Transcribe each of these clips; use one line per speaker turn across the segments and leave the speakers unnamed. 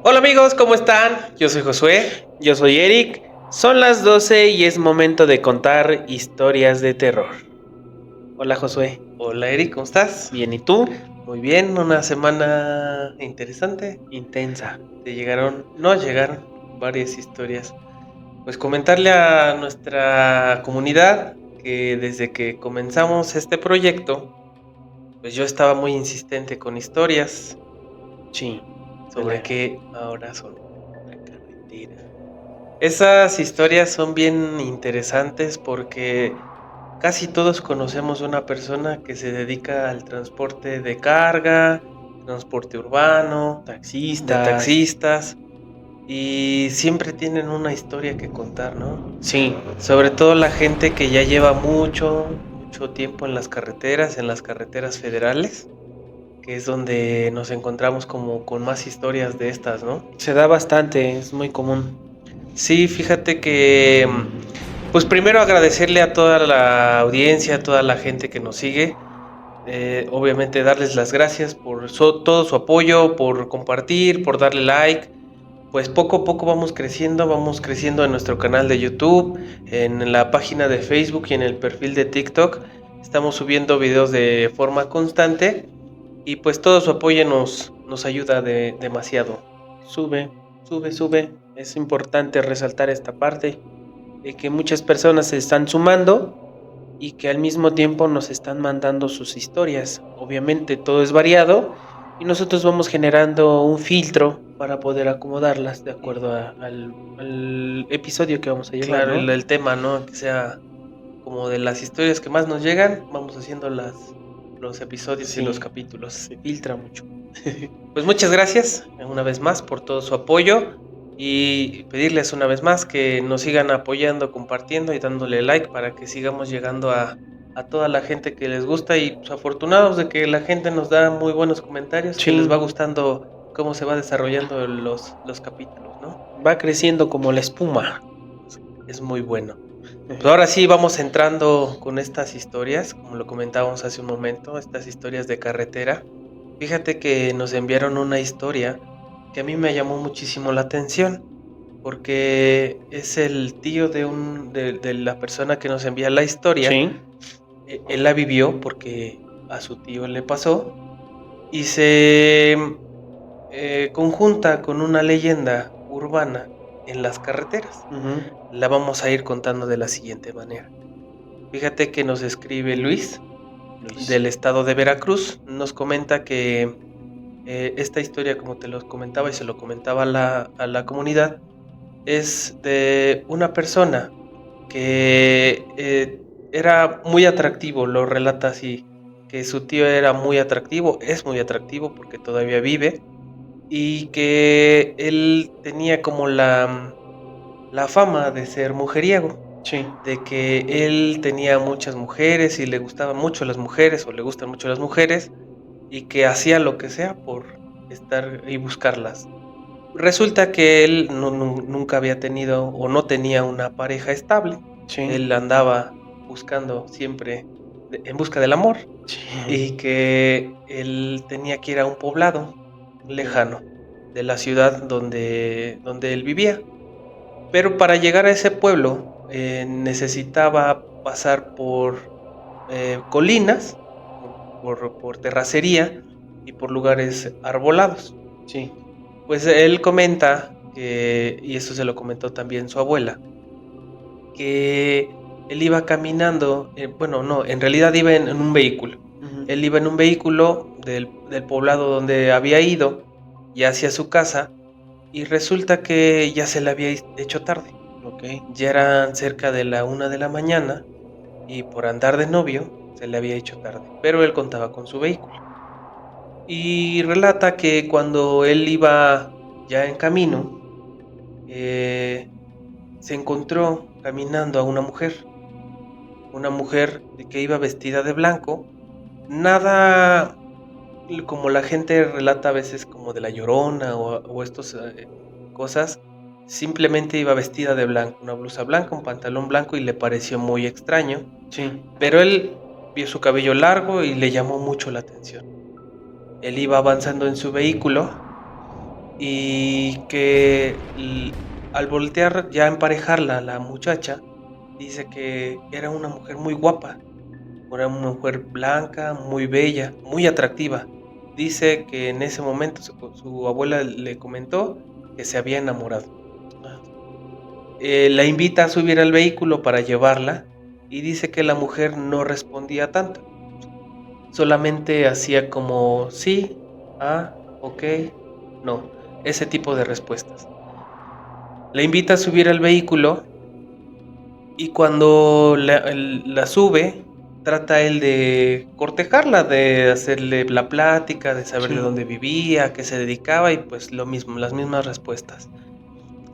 Hola amigos, ¿cómo están? Yo soy Josué.
Yo soy Eric, son las 12 y es momento de contar historias de terror. Hola Josué,
Hola Eric, ¿cómo estás?
bien, ¿y tú?
Muy bien, una semana interesante.
Intensa.
Nos llegaron varias historias. Pues comentarle a nuestra comunidad que desde que comenzamos este proyecto, pues yo estaba muy insistente con historias
Sí,
sobre que ahora son la carretera. Esas historias son bien interesantes porque casi todos conocemos una persona que se dedica al transporte de carga, transporte urbano, de
taxistas.
taxistas, y siempre tienen una historia que contar, ¿no?
Sí,
Sobre todo la gente que ya lleva mucho tiempo en las carreteras federales, que es donde nos encontramos como con más historias de estas, ¿no?
se da bastante, es muy común.
Sí, fíjate que, pues primero agradecerle a toda la audiencia, a toda la gente que nos sigue. Obviamente darles las gracias por todo su apoyo, por compartir, por darle like. Pues poco a poco vamos creciendo en nuestro canal de YouTube, en la página de Facebook y en el perfil de TikTok. Estamos subiendo videos de forma constante y pues todo su apoyo nos ayuda demasiado.
Sube, sube. Es importante resaltar esta parte de que muchas personas se están sumando y que al mismo tiempo nos están mandando sus historias. Obviamente todo es variado y nosotros vamos generando un filtro para poder acomodarlas de acuerdo al episodio que vamos a llevar,
Claro,
¿no?
el tema, ¿no? Que sea como de las historias que más nos llegan, vamos haciendo los episodios y
Sí,
los capítulos.
se filtra mucho.
Pues muchas gracias una vez más por todo su apoyo y pedirles una vez más que nos sigan apoyando, compartiendo y dándole like para que sigamos llegando a toda la gente que les gusta y pues, afortunados de que la gente nos da muy buenos comentarios, que
Sí,
les va gustando cómo se va desarrollando los capítulos, ¿no?
va creciendo como la espuma.
Es muy bueno. Pues ahora sí vamos entrando con estas historias, como lo comentábamos hace un momento, estas historias de carretera. Fíjate que nos enviaron una historia que a mí me llamó muchísimo la atención, porque es el tío de la persona que nos envía la historia.
Sí,
Él la vivió porque a su tío le pasó y se conjunta con una leyenda urbana en las carreteras.
ujú,
La vamos a ir contando de la siguiente manera. Fíjate que nos escribe Luis
Luis.
del estado de Veracruz. Nos comenta que esta historia, como te lo comentaba y se lo comentaba a la comunidad, es de una persona que era muy atractivo, lo relata así, que su tío era muy atractivo, es muy atractivo porque todavía vive, y que él tenía como la fama de ser mujeriego,
Sí,
de que él tenía muchas mujeres y le gustaban mucho las mujeres o le gustan mucho las mujeres y que hacía lo que sea por estar y buscarlas. Resulta que él nunca había tenido o no tenía una pareja estable.
sí,
Él andaba buscando siempre en busca del amor
sí.
y que él tenía que ir a un poblado lejano de la ciudad donde él vivía. Pero para llegar a ese pueblo necesitaba pasar por colinas, por terracería y por lugares arbolados.
Sí,
Pues él comenta que, y eso se lo comentó también su abuela, que él iba caminando, bueno, no, en realidad iba en un vehículo.
ujú,
Él iba en un vehículo del poblado donde había ido y hacia su casa y resulta que ya se le había hecho tarde.
ok,
Ya eran cerca de la 1 de la mañana y por andar de novio se le había hecho tarde, pero él contaba con su vehículo. Y relata que cuando él iba ya en camino, eh, se encontró caminando a una mujer que iba vestida de blanco, nada como la gente relata a veces como de La Llorona o estos cosas, simplemente iba vestida de blanco, una blusa blanca, un pantalón blanco y le pareció muy extraño,
sí,
pero él vio su cabello largo y le llamó mucho la atención. Él iba avanzando en su vehículo y que al voltear ya a emparejarla, la muchacha, dice que era una mujer muy guapa, era una mujer blanca, muy bella, muy atractiva. Dice que en ese momento su abuela le comentó que se había enamorado. La invita a subir al vehículo para llevarla y dice que la mujer no respondía tanto. Solamente hacía como sí, ah, ok, no, ese tipo de respuestas. La invita a subir al vehículo y cuando la sube, trata él de cortejarla, de hacerle la plática, de saber de
Sí.
dónde vivía, a qué se dedicaba y pues lo mismo, las mismas respuestas.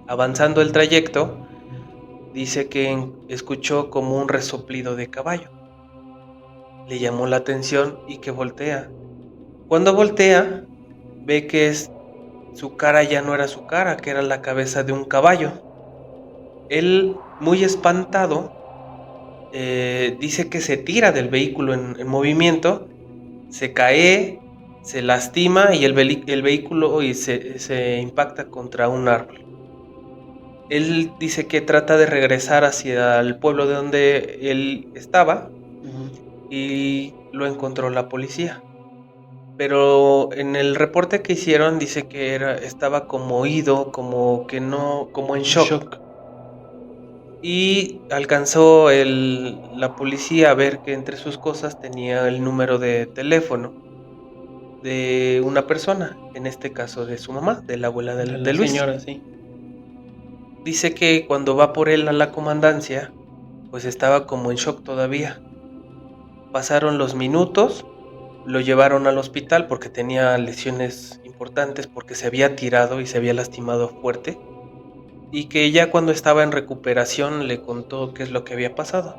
Avanzando el trayecto, dice que escuchó como un resoplido de caballo. Le llamó la atención y que voltea. Cuando voltea, ve que su cara ya no era su cara, que era la cabeza de un caballo. Él, muy espantado, dice que se tira del vehículo en movimiento, se cae, se lastima y el vehículo se impacta contra un árbol. Él dice que trata de regresar hacia el pueblo de donde él estaba y lo encontró la policía. Pero en el reporte que hicieron dice que estaba como oído, como que no, como en shock. Y alcanzó la policía a ver que entre sus cosas tenía el número de teléfono de una persona, en este caso de su mamá, de la abuela
De
de
la
Luis.
señora, sí.
Dice que cuando va por él a la comandancia, pues estaba como en shock todavía. Pasaron los minutos, lo llevaron al hospital porque tenía lesiones importantes, porque se había tirado y se había lastimado fuerte. Y que ya cuando estaba en recuperación le contó qué es lo que había pasado.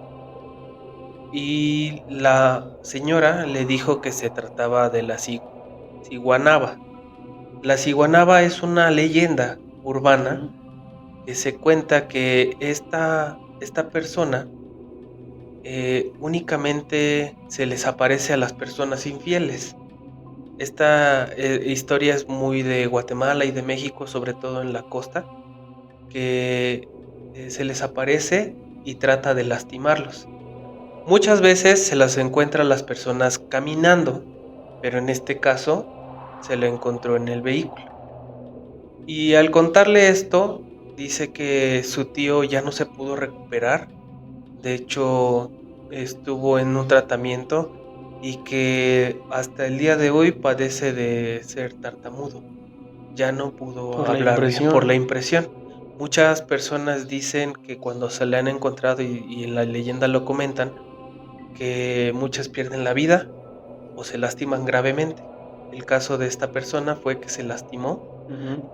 Y la señora le dijo que se trataba de la ciguanaba. La ciguanaba es una leyenda urbana que se cuenta que esta persona únicamente se les aparece a las personas infieles. Esta historia es muy de Guatemala y de México, sobre todo en la costa, que se les aparece y trata de lastimarlos. Muchas veces se las encuentra a las personas caminando, pero en este caso se lo encontró en el vehículo. Y al contarle esto, dice que su tío ya no se pudo recuperar. De hecho, estuvo en un tratamiento y que hasta el día de hoy padece de ser tartamudo. Ya no pudo
Por la
hablar bien por la
impresión.
impresión. Muchas personas dicen que cuando se le han encontrado y en la leyenda lo comentan, que muchas pierden la vida o se lastiman gravemente. El caso de esta persona fue que se lastimó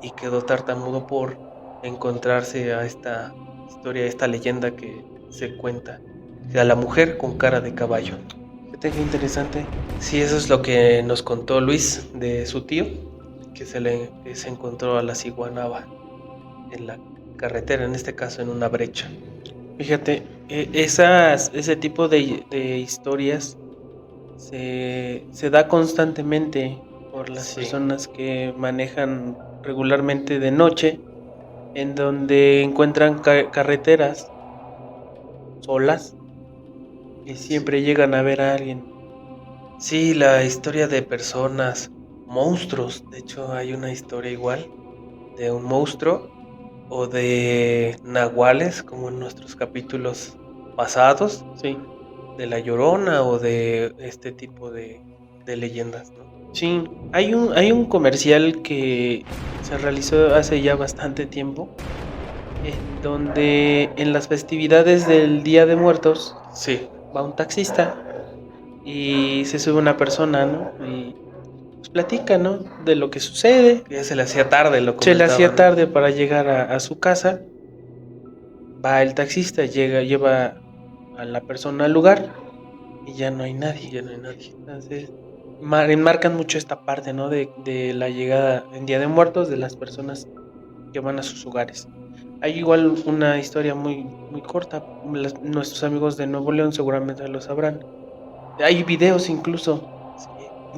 y quedó tartamudo por encontrarse a esta historia, esta leyenda que se cuenta, de la mujer con cara de caballo.
Fíjate qué interesante.
Sí, eso es lo que nos contó Luis de su tío, que se encontró a la ciguanaba en la carretera, en este caso en una brecha.
Fíjate, ese tipo de historias se da constantemente por las
Sí.
personas que manejan regularmente de noche, en donde encuentran carreteras solas y siempre llegan a ver a alguien.
Sí, la historia de personas, monstruos. De hecho, hay una historia igual de un monstruo o de nahuales, como en nuestros capítulos pasados,
Sí,
de La Llorona o de este tipo de leyendas, ¿no?
sí. Hay un comercial que se realizó hace ya bastante tiempo, en donde en las festividades del Día de Muertos
Sí,
va un taxista y se sube una persona, ¿no? Y pues platica, ¿no? De lo que sucede.
que ya se le hacía tarde, lo
Se le hacía
comentaban.
tarde para llegar a su casa. Va el taxista, lleva a la persona al lugar y ya no hay nadie.
Ya no hay nadie.
Entonces, enmarcan mucho esta parte, ¿no? De la llegada en Día de Muertos de las personas que van a sus hogares. Hay igual una historia muy, muy corta. Nuestros amigos de Nuevo León seguramente lo sabrán. Hay videos incluso
Sí.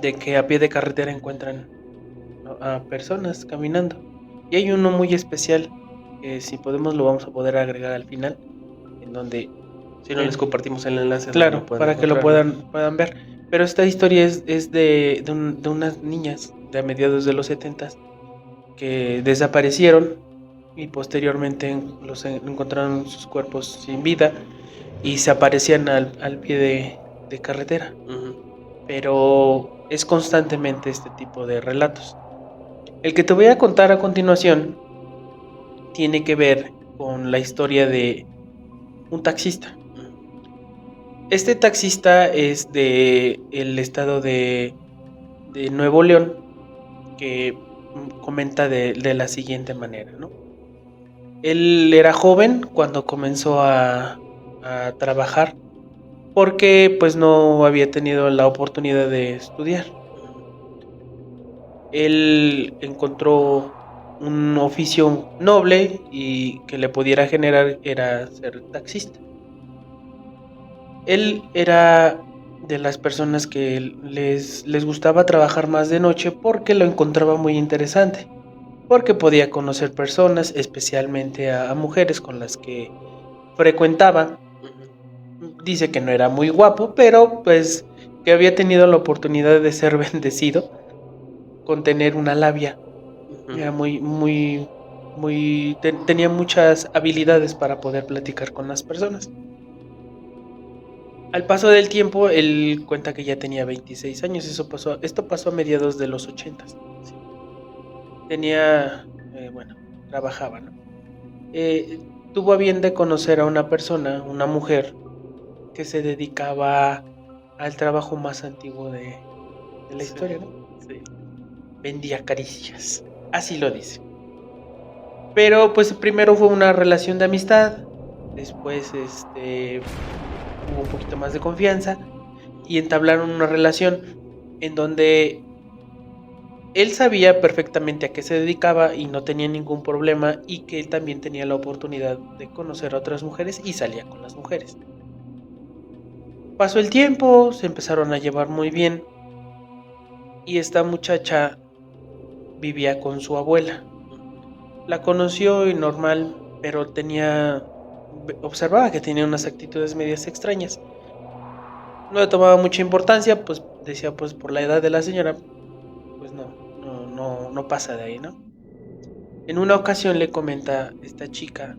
de que a pie de carretera encuentran a personas caminando. Y hay uno muy especial que si podemos lo vamos a poder agregar al final, en donde
Si no les compartimos el enlace donde
claro,
lo pueden
para que lo
encontrar, ¿no?
puedan ver. Pero esta historia es de unas niñas de a mediados de los 70 que desaparecieron y posteriormente encontraron sus cuerpos sin vida y se aparecían al pie de carretera.
Ujú.
Pero es constantemente este tipo de relatos. El que te voy a contar a continuación tiene que ver con la historia de un taxista. Este taxista es de el estado de Nuevo León, que comenta de la siguiente manera, ¿no? Él era joven cuando comenzó a trabajar porque pues no había tenido la oportunidad de estudiar. Él encontró un oficio noble y que le pudiera generar era ser taxista. Él era de las personas que les gustaba trabajar más de noche porque lo encontraba muy interesante, porque podía conocer personas, especialmente a mujeres con las que frecuentaba. Dice que no era muy guapo, pero pues que había tenido la oportunidad de ser bendecido con tener una labia. Era tenía muchas habilidades para poder platicar con las personas. Al paso del tiempo, él cuenta que ya tenía 26 años. Esto pasó a mediados de los 80. Tenía, bueno, trabajaba, ¿no? Eh, Tuvo a bien de conocer a una persona, una mujer, que se dedicaba al trabajo más antiguo de la historia, ¿no?
Sí.
Vendía caricias, así lo dice. Pero pues primero fue una relación de amistad, después hubo un poquito más de confianza y entablaron una relación en donde él sabía perfectamente a qué se dedicaba y no tenía ningún problema y que él también tenía la oportunidad de conocer a otras mujeres y salía con las mujeres. Pasó el tiempo, se empezaron a llevar muy bien y esta muchacha vivía con su abuela. La conoció y normal, pero observaba que tenía unas actitudes medias extrañas. No le tomaba mucha importancia, pues decía, pues por la edad de la señora, pues no pasa de ahí, ¿no? En una ocasión le comenta esta chica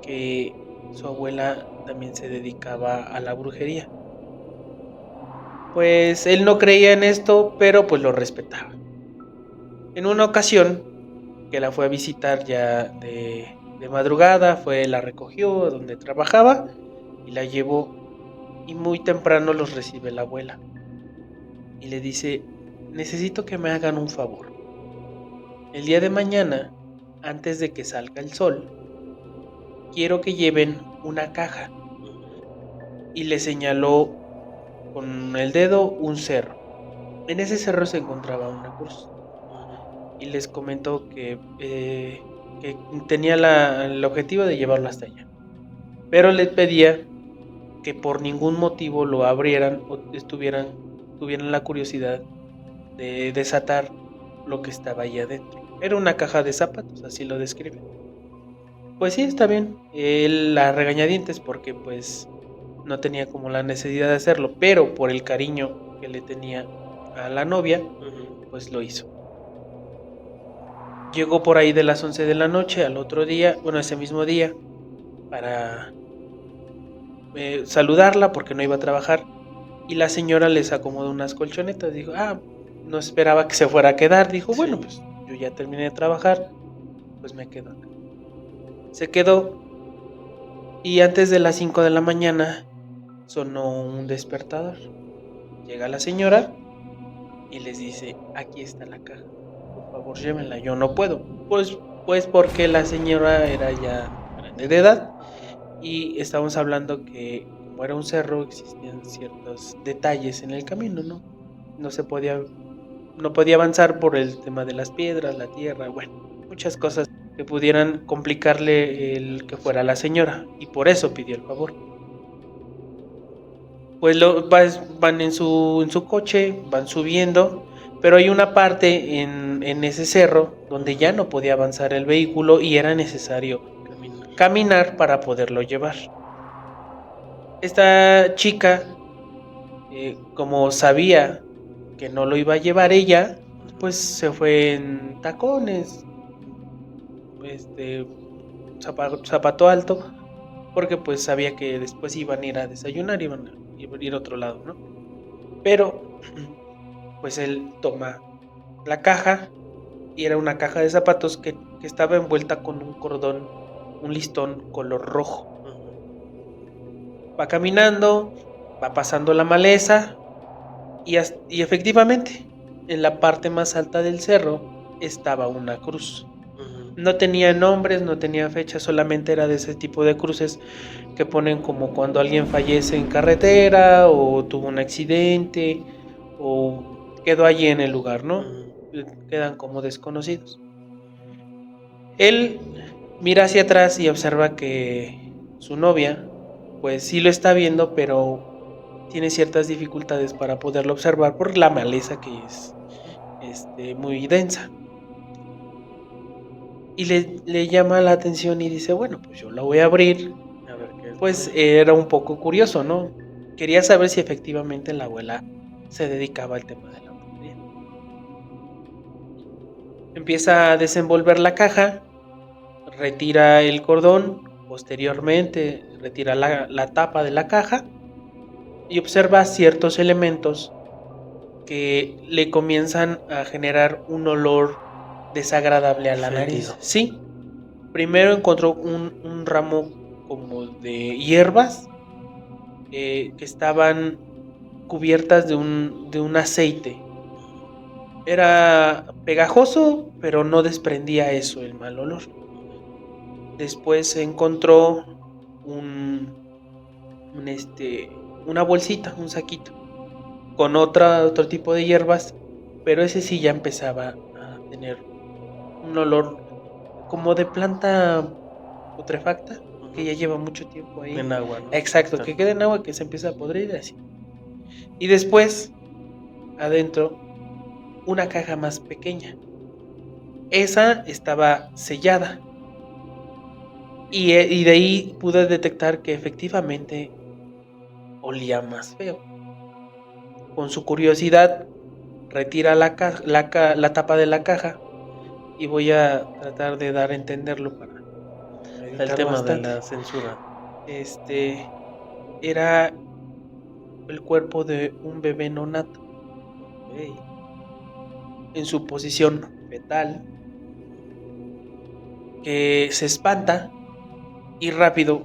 que su abuela también se dedicaba a la brujería. Pues él no creía en esto, pero pues lo respetaba. En una ocasión que la fue a visitar ya de madrugada, la recogió donde trabajaba y la llevó y muy temprano los recibe la abuela y le dice, necesito que me hagan un favor. El día de mañana, antes de que salga el sol, quiero que lleven una caja. Y le señaló con el dedo un cerro. En ese cerro se encontraba una cruz. Y les comentó que tenía el objetivo de llevarlo hasta allá. Pero le pedía que por ningún motivo lo abrieran o tuvieran la curiosidad de desatar lo que estaba ahí adentro. Era una caja de zapatos, así lo describe. Pues sí, está bien. Él la regañadientes porque pues no tenía como la necesidad de hacerlo, pero por el cariño que le tenía a la novia, pues lo hizo. Llegó por ahí de las 11 de la noche al otro día, bueno, ese mismo día, para saludarla porque no iba a trabajar. Y la señora les acomodó unas colchonetas. Dijo, no esperaba que se fuera a quedar. Dijo, bueno, pues yo ya terminé de trabajar, pues me quedo acá. Se quedó y antes de las 5 de la mañana sonó un despertador. Llega la señora y les dice, aquí está la caja, por favor llévenla, yo no puedo. Pues porque la señora era ya grande de edad y estábamos hablando que como era un cerro existían ciertos detalles en el camino, ¿no? No podía avanzar por el tema de las piedras, la tierra, bueno, muchas cosas que pudieran complicarle el que fuera la señora y por eso pidió el favor. Pues van en su coche, van subiendo, pero hay una parte en ese cerro donde ya no podía avanzar el vehículo y era necesario caminar para poderlo llevar. Esta chica, como sabía que no lo iba a llevar ella, pues se fue en tacones, zapato alto, porque pues sabía que después iban a ir a desayunar, iban a ir a otro lado, ¿no? Pero pues él toma la caja y era una caja de zapatos que estaba envuelta con un cordón, un listón color rojo. Va caminando, va pasando la maleza y efectivamente en la parte más alta del cerro estaba una cruz. No tenía nombres, no tenía fecha, solamente era de ese tipo de cruces que ponen como cuando alguien fallece en carretera o tuvo un accidente o quedó allí en el lugar, ¿no? Quedan como desconocidos. Él mira hacia atrás y observa que su novia, pues sí lo está viendo, pero tiene ciertas dificultades para poderlo observar por la maleza que es muy densa. Y le llama la atención y dice, bueno, pues yo la voy a abrir.
A ver qué es.
Pues era un poco curioso, ¿no? Quería saber si efectivamente la abuela se dedicaba al tema de la brujería. Empieza a desenvolver la caja, retira el cordón, posteriormente retira la tapa de la caja y observa ciertos elementos que le comienzan a generar un olor desagradable a la nariz. Sí, primero encontró un ramo como de hierbas que estaban cubiertas de un aceite. Era pegajoso, pero no desprendía eso, el mal olor. Después se encontró una bolsita, un saquito, con otro tipo de hierbas, pero ese sí ya empezaba a tener un olor como de planta putrefacta, que ya lleva mucho tiempo ahí.
En agua, ¿no?
Exacto, que queda en agua, que se empieza a podrir así. Y después, adentro, una caja más pequeña. Esa estaba sellada. Y de ahí pude detectar que efectivamente olía más feo. Con su curiosidad, retira la tapa de la caja y voy a tratar de dar a entenderlo para
El tema bastante de la censura.
Era el cuerpo de un bebé nonato.
Hey.
En su posición fetal, que se espanta y rápido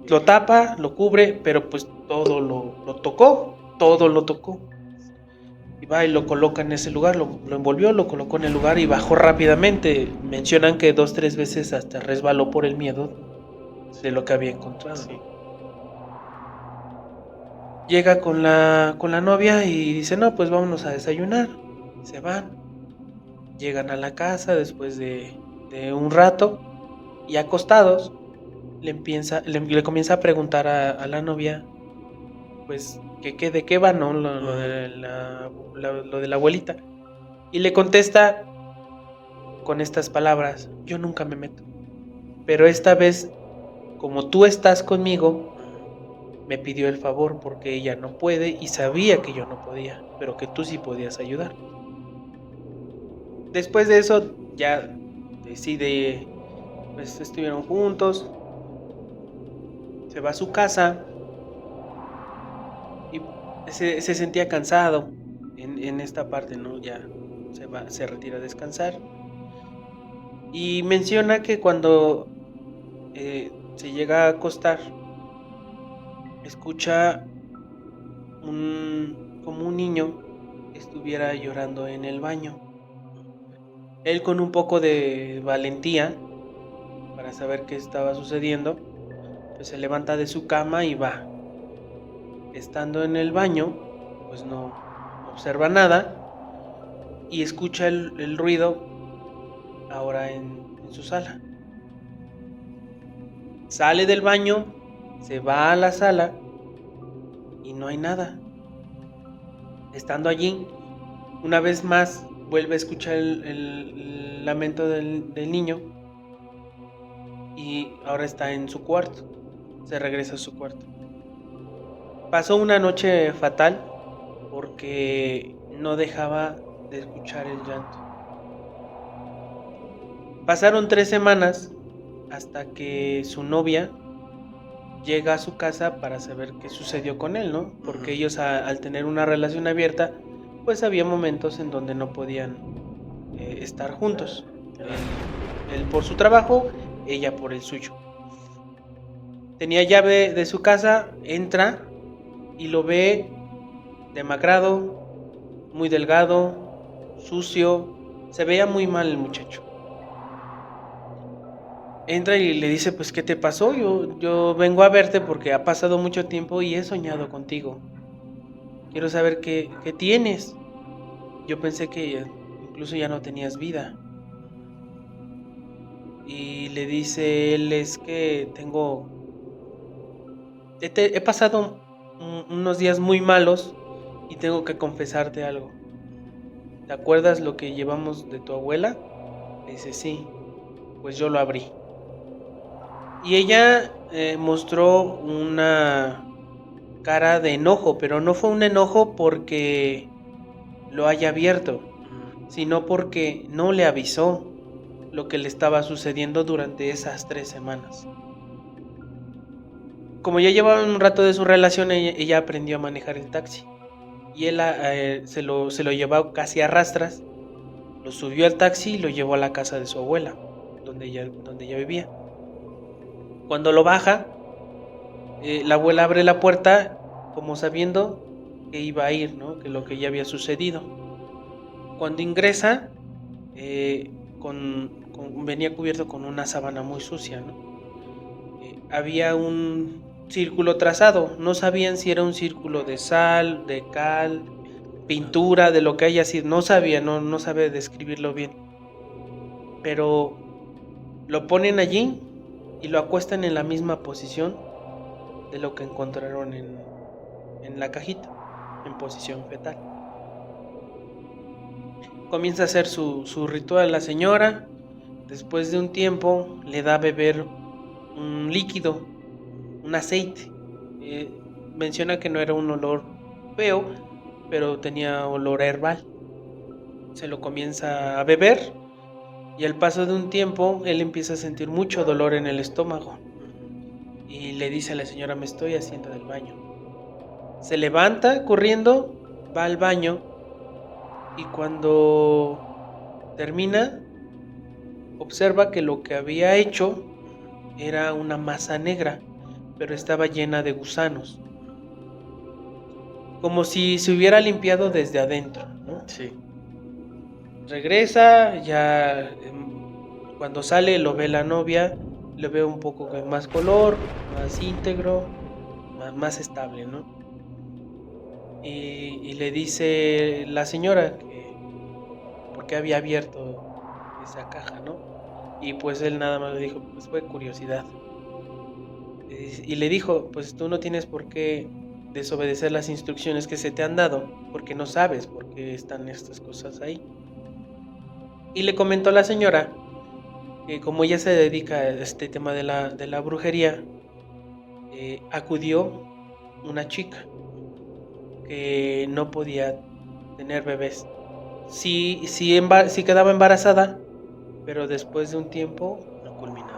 lo tapa, lo cubre, pero pues todo lo tocó. Y va y lo coloca en ese lugar, lo envolvió, lo colocó en el lugar y bajó rápidamente. Mencionan que 2-3 veces hasta resbaló por el miedo de lo que había encontrado. Sí. Llega con la novia y dice, no, pues vámonos a desayunar. Se van. Llegan a la casa después de un rato y acostados le comienza a preguntar a la novia, pues, de qué va, ¿no? Lo de la abuelita. Y le contesta con estas palabras, yo nunca me meto. Pero esta vez, como tú estás conmigo, me pidió el favor porque ella no puede y sabía que yo no podía, pero que tú sí podías ayudar. Después de eso, ya decide, pues estuvieron juntos, se va a su casa y se sentía cansado en esta parte, ¿no? Ya se retira a descansar. Y menciona que cuando se llega a acostar, escucha como un niño estuviera llorando en el baño. Él, con un poco de valentía para saber qué estaba sucediendo, pues se levanta de su cama y va. Estando en el baño, pues no observa nada y escucha el ruido ahora en su sala. Sale del baño, se va a la sala y no hay nada. Estando allí, una vez más vuelve a escuchar el lamento del niño y ahora está en su cuarto. Se regresa a su cuarto. Pasó una noche fatal porque no dejaba de escuchar el llanto. Pasaron 3 semanas hasta que su novia llega a su casa para saber qué sucedió con él, ¿no? Porque ellos al tener una relación abierta, pues había momentos en donde no podían estar juntos. Él por su trabajo, ella por el suyo. Tenía llave de su casa, entra y lo ve demacrado, muy delgado, sucio. Se veía muy mal el muchacho. Entra y le dice, pues, ¿qué te pasó? Yo vengo a verte porque ha pasado mucho tiempo y he soñado contigo. Quiero saber qué tienes. Yo pensé que incluso ya no tenías vida. Y le dice él, es que he pasado unos días muy malos y tengo que confesarte algo. ¿Te acuerdas lo que llevamos de tu abuela? Le dice, sí, pues yo lo abrí. Y ella mostró una cara de enojo, pero no fue un enojo porque lo haya abierto, sino porque no le avisó lo que le estaba sucediendo durante esas 3 semanas. Como ya llevaba un rato de su relación, ella aprendió a manejar el taxi. Y él se lo llevó casi a rastras, lo subió al taxi y lo llevó a la casa de su abuela, donde ella vivía. Cuando lo baja, la abuela abre la puerta como sabiendo que iba a ir, ¿no? Que lo que ya había sucedido. Cuando ingresa, eh, venía cubierto con una sábana muy sucia, ¿no? Había un círculo trazado, no sabían si era un círculo de sal, de cal, pintura, de lo que haya sido, no sabía, no sabe describirlo bien. Pero lo ponen allí y lo acuestan en la misma posición de lo que encontraron en la cajita, en posición fetal. Comienza a hacer su ritual la señora. Después de un tiempo le da a beber un líquido, un aceite. Menciona que no era un olor feo, pero tenía olor herbal. Se lo comienza a beber y al paso de un tiempo él empieza a sentir mucho dolor en el estómago y le dice a la señora, me estoy haciendo del baño. Se levanta corriendo, va al baño y cuando termina observa que lo que había hecho era una masa negra, pero estaba llena de gusanos, como si se hubiera limpiado desde adentro, ¿no?
Sí.
Regresa, ya cuando sale lo ve la novia, le ve un poco con más color, más íntegro, más estable, ¿no? Y le dice la señora que por qué había abierto esa caja, ¿no? Y pues él nada más le dijo, pues fue curiosidad. Y le dijo, pues tú no tienes por qué desobedecer las instrucciones que se te han dado, porque no sabes por qué están estas cosas ahí. Y le comentó a la señora que como ella se dedica a este tema de la brujería, acudió una chica que no podía tener bebés. Sí quedaba embarazada, pero después de un tiempo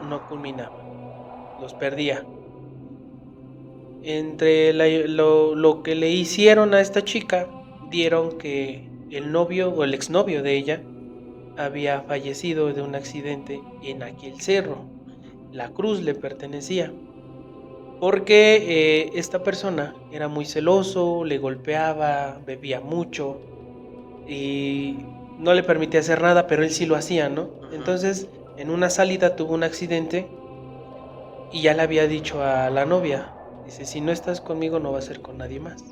no culminaba, los perdía. Entre lo que le hicieron a esta chica, dieron que el novio o el exnovio de ella había fallecido de un accidente en aquel cerro. La cruz le pertenecía. Porque esta persona era muy celoso, le golpeaba, bebía mucho y no le permitía hacer nada, pero él sí lo hacía, ¿no? Entonces, en una salida tuvo un accidente y ya le había dicho a la novia, dice, si no estás conmigo no va a ser con nadie más.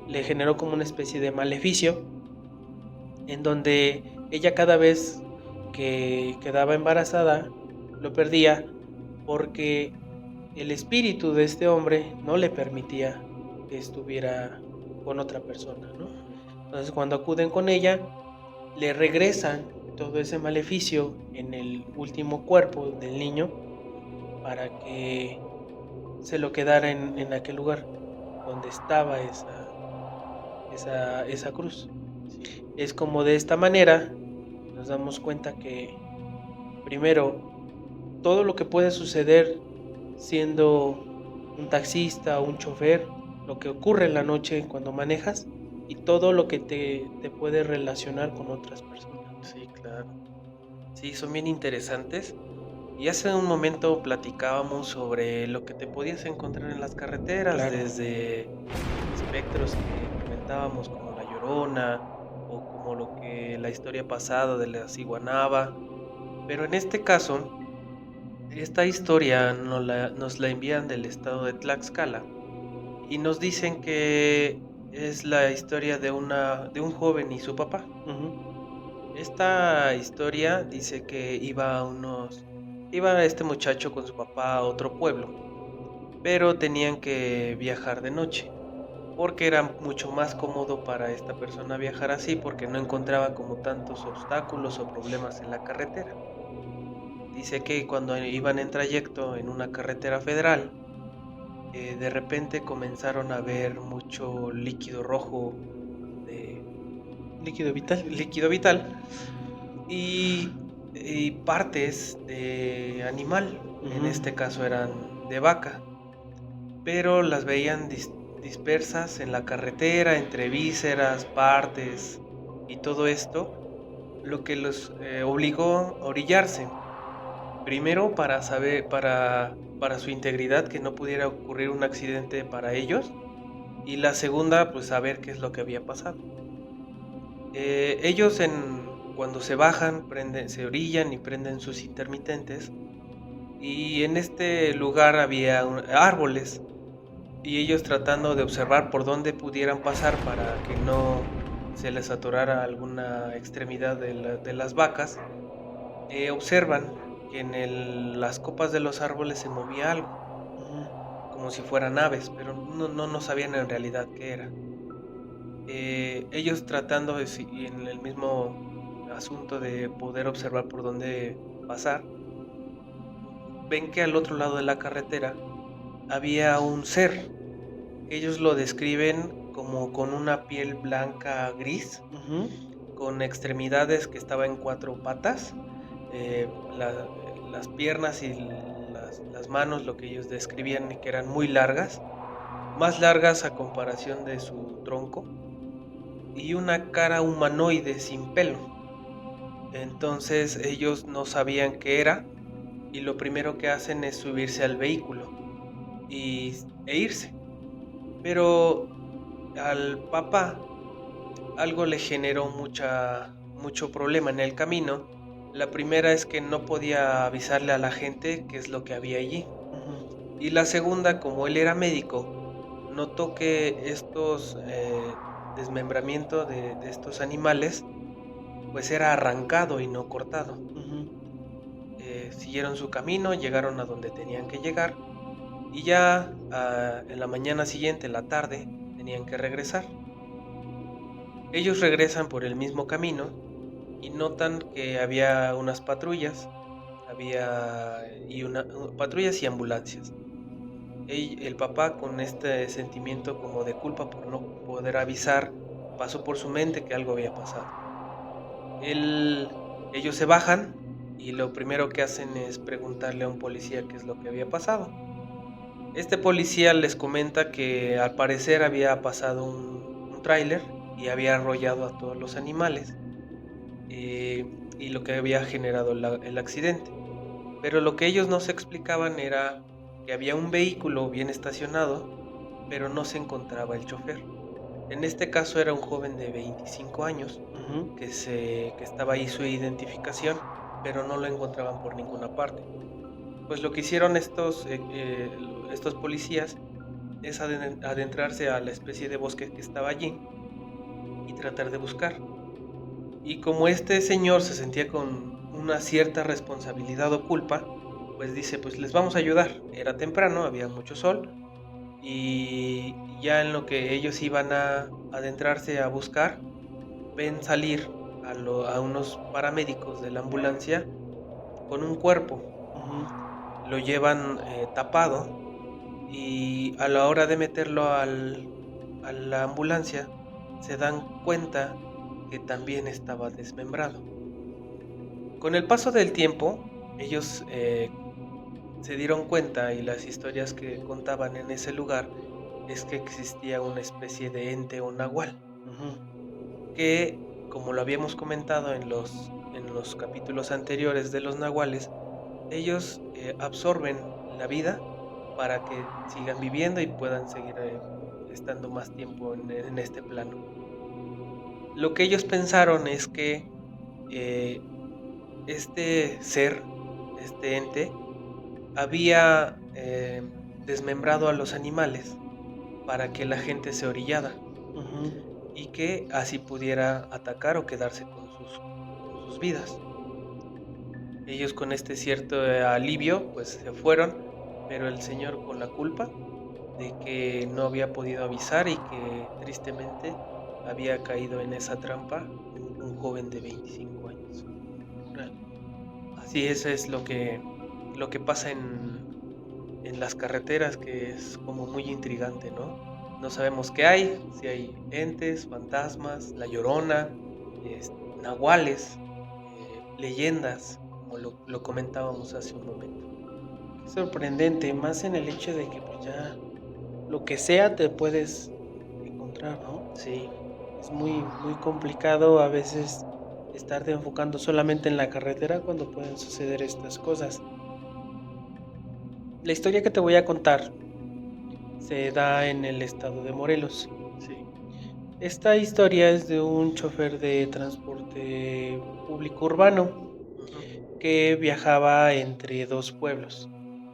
Le generó como una especie de maleficio en donde ella cada vez que quedaba embarazada lo perdía porque el espíritu de este hombre no le permitía que estuviera con otra persona, ¿no? Entonces cuando acuden con ella, le regresan todo ese maleficio en el último cuerpo del niño para que se lo quedara en aquel lugar donde estaba esa cruz.
Sí.
Es como de esta manera nos damos cuenta que primero todo lo que puede suceder siendo un taxista o un chofer, lo que ocurre en la noche cuando manejas y todo lo que te puede relacionar con otras personas.
Sí, claro. Sí, son bien interesantes. Y hace un momento platicábamos sobre lo que te podías encontrar en las carreteras,
Claro.
desde espectros que comentábamos como la Llorona o como lo que la historia pasada de la Ciguanaba. Pero en este caso, esta historia nos la envían del estado de Tlaxcala y nos dicen que es la historia de un joven y su papá.
Ujú.
Esta historia dice que iba este muchacho con su papá a otro pueblo, pero tenían que viajar de noche, porque era mucho más cómodo para esta persona viajar así, porque no encontraba como tantos obstáculos o problemas en la carretera. Dice que cuando iban en trayecto en una carretera federal, de repente comenzaron a ver mucho líquido rojo de
Líquido vital.
líquido vital y, y partes de animal, en
Ujú.
este caso eran de vaca, pero las veían dispersas en la carretera, entre vísceras, partes y todo esto, lo que los obligó a orillarse. Primero para su integridad, que no pudiera ocurrir un accidente para ellos, y la segunda, pues saber qué es lo que había pasado. Ellos cuando se bajan, se orillan y prenden sus intermitentes. Y en este lugar había árboles. Y ellos tratando de observar por dónde pudieran pasar para que no se les atorara alguna extremidad de las vacas, observan que en las copas de los árboles se movía algo,
Ujú.
como si fueran aves, pero no sabían en realidad qué era. Ellos tratando y en el mismo asunto de poder observar por dónde pasar, ven que al otro lado de la carretera había un ser. Ellos lo describen como con una piel blanca gris,
Ujú.
con extremidades que estaba en cuatro patas, las piernas y las manos, lo que ellos describían que eran muy largas, más largas a comparación de su tronco, y una cara humanoide sin pelo. Entonces ellos no sabían qué era y lo primero que hacen es subirse al vehículo e irse. Pero al papá algo le generó mucho problema en el camino. La primera es que no podía avisarle a la gente qué es lo que había allí.
Ujú.
Y la segunda, como él era médico, notó que estos desmembramiento de estos animales, pues era arrancado y no cortado.
Ujú.
Siguieron su camino, llegaron a donde tenían que llegar y ya en la mañana siguiente, en la tarde, tenían que regresar. Ellos regresan por el mismo camino y notan que había unas patrullas, patrullas y ambulancias. El papá, con este sentimiento como de culpa por no poder avisar, pasó por su mente que algo había pasado. Él Ellos se bajan y lo primero que hacen es preguntarle a un policía qué es lo que había pasado. Este policía les comenta que al parecer había pasado un tráiler y había arrollado a todos los animales, y lo que había generado el accidente. Pero lo que ellos no se explicaban era que había un vehículo bien estacionado, pero no se encontraba el chofer. En este caso era un joven de 25 años
Ujú.
que estaba ahí su identificación, pero no lo encontraban por ninguna parte. Pues lo que hicieron estos policías es adentrarse a la especie de bosque que estaba allí y tratar de buscar. Y como este señor se sentía con una cierta responsabilidad o culpa, pues dice, pues les vamos a ayudar. Era temprano, había mucho sol y ya en lo que ellos iban a adentrarse a buscar, ven salir a unos paramédicos de la ambulancia con un cuerpo. Lo llevan tapado y a la hora de meterlo a la ambulancia se dan cuenta que también estaba desmembrado. Con el paso del tiempo, ellos se dieron cuenta y las historias que contaban en ese lugar es que existía una especie de ente o nahual que, como lo habíamos comentado en los capítulos anteriores de los nahuales, ellos absorben la vida para que sigan viviendo y puedan seguir estando más tiempo en este plano. Lo que ellos pensaron es que eh, este ser, este ente, había desmembrado a los animales para que la gente se orillara y que así pudiera atacar o quedarse con sus vidas. Ellos con este cierto alivio pues se fueron, pero el señor con la culpa de que no había podido avisar y que tristemente había caído en esa trampa un joven de 25 años. Así eso es lo que pasa en las carreteras, que es como muy intrigante, ¿no? No sabemos qué hay, si hay entes, fantasmas, la llorona, nahuales, leyendas, como lo comentábamos hace un momento.
Qué sorprendente, más en el hecho de que pues ya lo que sea te puedes encontrar, ¿no?
Sí,
Es muy complicado a veces estarte enfocando solamente en la carretera cuando pueden suceder estas cosas. La historia que te voy a contar se da en el estado de Morelos.
sí.
Esta historia es de un chofer de transporte público urbano
Ujú.
que viajaba entre dos pueblos,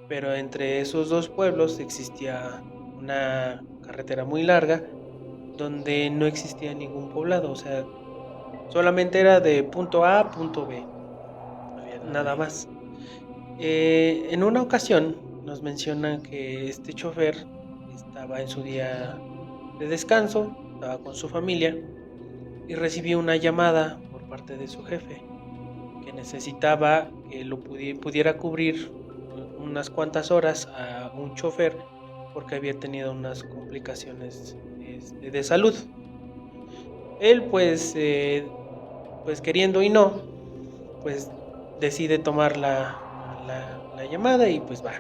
pero entre esos dos pueblos existía una carretera muy larga donde no existía ningún poblado, o sea, solamente era de punto A a punto B,
No había nada
nada
ahí.
más. En una ocasión nos mencionan que este chofer estaba en su día de descanso, estaba con su familia y recibió una llamada por parte de su jefe que necesitaba que lo pudiera cubrir unas cuantas horas a un chofer porque había tenido unas complicaciones de salud. Él pues queriendo y no, pues decide tomar la llamada y pues va.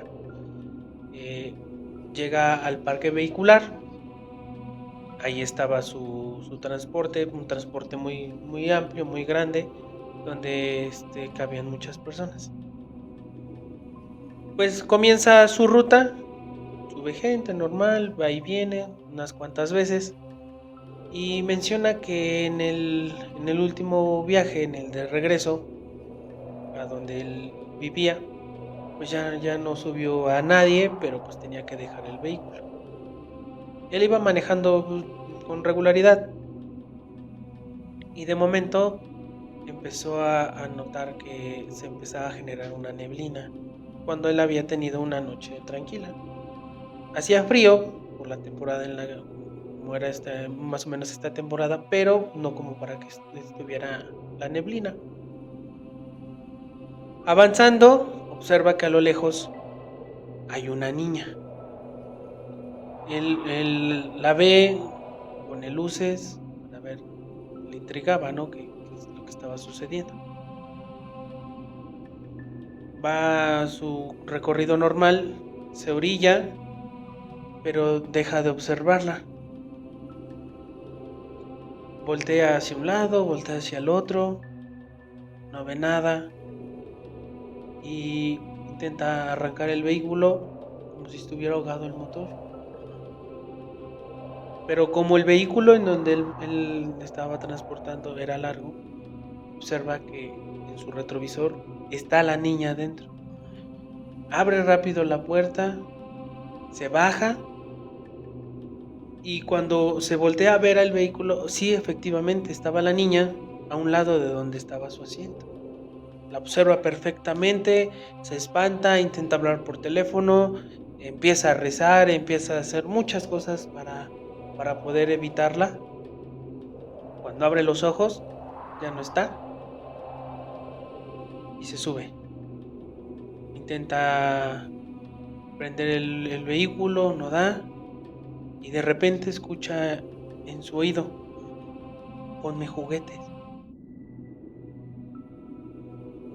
Eh, Llega al parque vehicular, ahí estaba su transporte, un transporte muy amplio, muy grande, donde cabían muchas personas. Pues comienza su ruta, sube gente normal, va y viene unas cuantas veces y menciona que en el último viaje, en el de regreso a donde él vivía, pues ya no subió a nadie, pero pues tenía que dejar el vehículo. Él iba manejando con regularidad y de momento empezó a notar que se empezaba a generar una neblina cuando él había tenido una noche tranquila. Hacía frío por la temporada como era más o menos esta temporada, pero no como para que estuviera la neblina. Avanzando, observa que a lo lejos hay una niña. Él la ve, pone luces, a ver, le intrigaba, ¿no? ¿Qué es lo que estaba sucediendo? Va a su recorrido normal, se orilla, pero deja de observarla. Voltea hacia un lado, voltea hacia el otro, no ve nada y intenta arrancar el vehículo como si estuviera ahogado el motor. Pero como el vehículo en donde él estaba transportando era largo, observa que en su retrovisor está la niña adentro. Abre rápido la puerta, se baja y cuando se voltea a ver al vehículo, sí, efectivamente estaba la niña a un lado de donde estaba su asiento. La observa perfectamente, se espanta, intenta hablar por teléfono, empieza a rezar, empieza a hacer muchas cosas para poder evitarla. Cuando abre los ojos, ya no está y se sube. Intenta prender el vehículo, no da, y de repente escucha en su oído: ponme juguetes.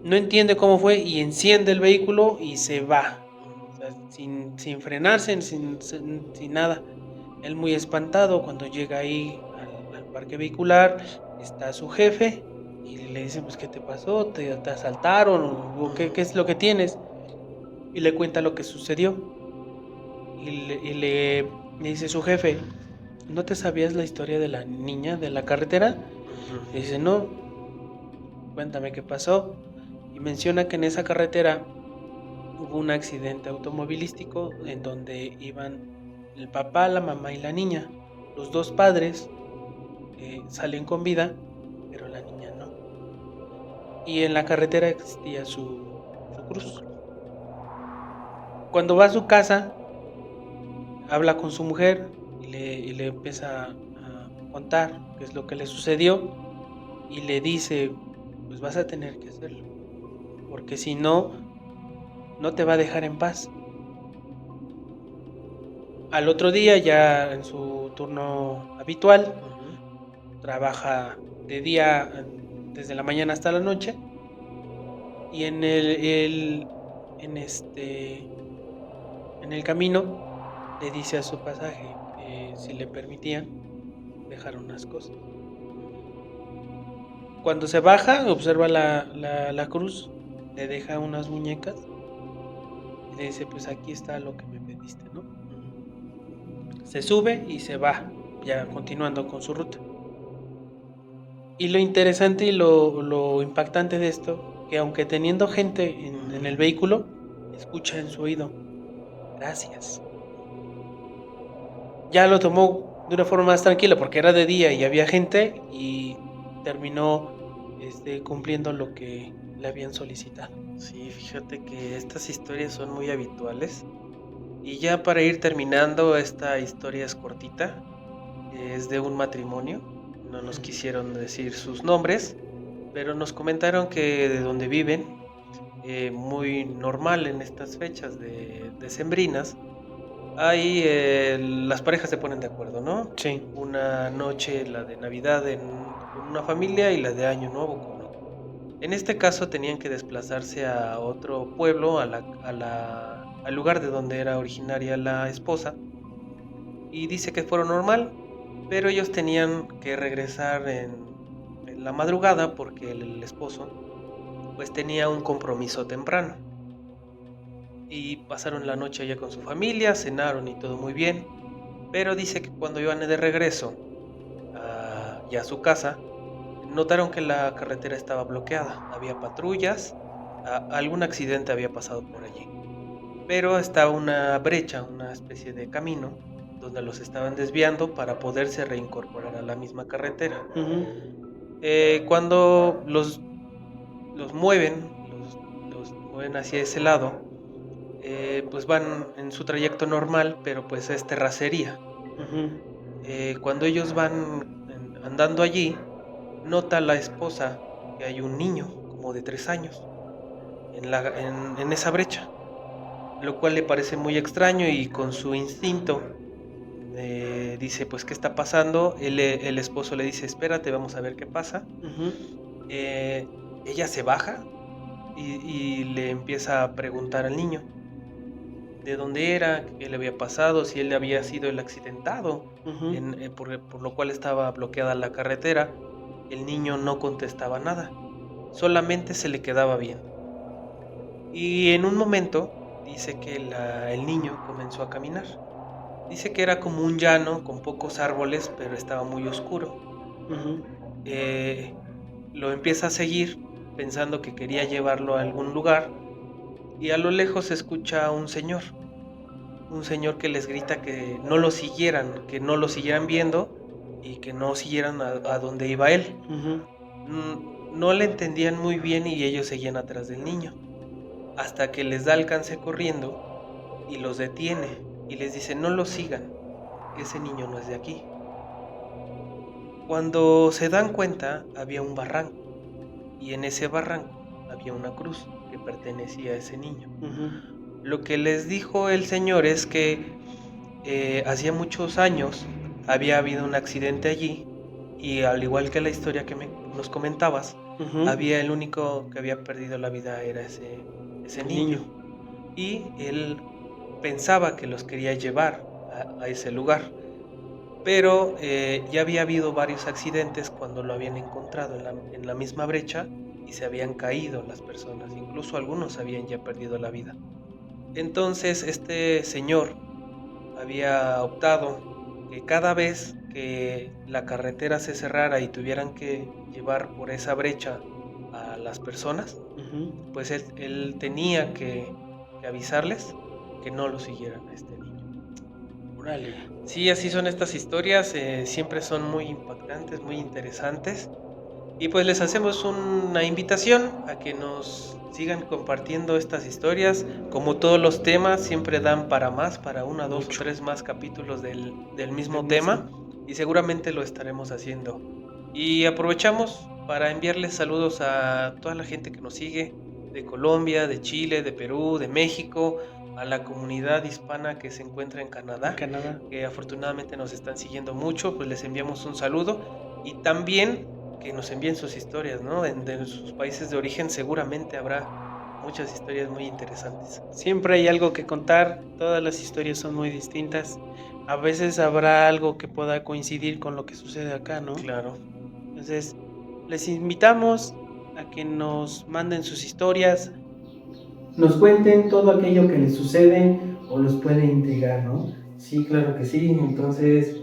No entiende cómo fue y enciende el vehículo y se va. O sea, sin frenarse, sin nada. Él muy espantado cuando llega ahí al parque vehicular, está su jefe y le dice, pues, ¿qué te pasó? ¿Te asaltaron? ¿O qué es lo que tienes? Y le cuenta lo que sucedió. Le dice su jefe, ¿no te sabías la historia de la niña de la carretera? Le dice, no, cuéntame qué pasó. Y menciona que en esa carretera hubo un accidente automovilístico en donde iban el papá, la mamá y la niña. Los dos padres salen con vida, pero la niña no. Y en la carretera existía su cruz. Cuando va a su casa, habla con su mujer y le empieza a contar qué es lo que le sucedió y le dice, pues vas a tener que hacerlo, porque si no, no te va a dejar en paz. Al otro día, ya en su turno habitual, trabaja de día desde la mañana hasta la noche y en el camino le dice a su pasaje que si le permitían dejar unas cosas. Cuando se baja, observa la cruz, le deja unas muñecas y le dice, pues aquí está lo que me pediste, ¿no? Se sube y se va, ya continuando con su ruta. Y lo interesante y lo impactante de esto, que aunque teniendo gente en el vehículo, escucha en su oído, gracias. Ya lo tomó de una forma más tranquila porque era de día y había gente y terminó cumpliendo lo que le habían solicitado.
Sí, fíjate que estas historias son muy habituales. Y ya para ir terminando, esta historia es cortita. Es de un matrimonio. No nos quisieron decir sus nombres, pero nos comentaron que de donde viven, muy normal en estas fechas de decembrinas, ahí las parejas se ponen de acuerdo, ¿no?
Sí.
Una noche, la de Navidad con una familia y la de Año Nuevo con otra. En este caso tenían que desplazarse a otro pueblo, al lugar de donde era originaria la esposa, y dice que fueron normal, pero ellos tenían que regresar en la madrugada porque el esposo pues tenía un compromiso temprano. Y pasaron la noche allá con su familia, cenaron y todo muy bien, pero dice que cuando iban de regreso ya a su casa, notaron que la carretera estaba bloqueada, había patrullas, algún accidente había pasado por allí, pero estaba una brecha, una especie de camino, donde los estaban desviando para poderse reincorporar a la misma carretera.
Ujú.
Cuando los mueven, los mueven hacia ese lado, pues van en su trayecto normal, pero pues es terracería.
Ujú.
Cuando ellos van andando allí, nota la esposa que hay un niño como de 3 años en esa brecha, lo cual le parece muy extraño y con su instinto dice, pues, ¿qué está pasando? El esposo le dice, espérate, vamos a ver qué pasa.
Ujú.
Eh, Ella se baja y le empieza a preguntar al niño de dónde era, qué le había pasado, si él había sido el accidentado,
Ujú.
por lo cual estaba bloqueada la carretera. El niño no contestaba nada, solamente se le quedaba viendo. Y en un momento dice que el niño comenzó a caminar. Dice que era como un llano con pocos árboles, pero estaba muy oscuro.
Ujú.
Eh, lo empieza a seguir pensando que quería llevarlo a algún lugar y a lo lejos se escucha a un señor que les grita que no lo siguieran viendo y que no siguieran a donde iba él.
Ujú.
No le entendían muy bien y ellos seguían atrás del niño, hasta que les da alcance corriendo y los detiene y les dice, no lo sigan, ese niño no es de aquí. Cuando se dan cuenta, había un barranco, y en ese barranco había una cruz que pertenecía a ese niño. Lo que les dijo el señor es que hacía muchos años había habido un accidente allí, y al igual que la historia que nos comentabas, había el único que había perdido la vida era ese niño. Y él pensaba que los quería llevar a ese lugar, pero ya había habido varios accidentes cuando lo habían encontrado en la misma brecha, y se habían caído las personas, incluso algunos habían ya perdido la vida. Entonces este señor había optado que cada vez que la carretera se cerrara y tuvieran que llevar por esa brecha a las personas, pues él tenía que avisarles que no lo siguieran a este niño.
Órale.
Sí, así son estas historias, siempre son muy impactantes, muy interesantes. Y pues les hacemos una invitación a que nos sigan compartiendo estas historias. Como todos los temas, siempre dan para más, para una, dos o tres más capítulos del mismo tema. Y seguramente lo estaremos haciendo. Y aprovechamos para enviarles saludos a toda la gente que nos sigue, de Colombia, de Chile, de Perú, de México, a la comunidad hispana que se encuentra en Canadá, que afortunadamente nos están siguiendo mucho. Pues les enviamos un saludo, y también que nos envíen sus historias, ¿no? De sus países de origen seguramente habrá muchas historias muy interesantes.
Siempre hay algo que contar, todas las historias son muy distintas. A veces habrá algo que pueda coincidir con lo que sucede acá, ¿no?
Claro.
Entonces, les invitamos a que nos manden sus historias, nos cuenten todo aquello que les sucede o los puede intrigar, ¿no?
Sí, claro que sí. Entonces,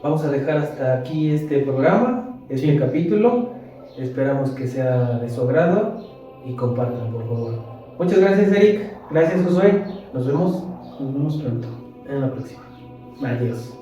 vamos a dejar hasta aquí este programa, este capítulo. Esperamos que sea de su agrado y compartan, por favor. Muchas gracias, Eric. Gracias, Josué. Nos vemos
Nos vemos pronto.
en la próxima.
Adiós.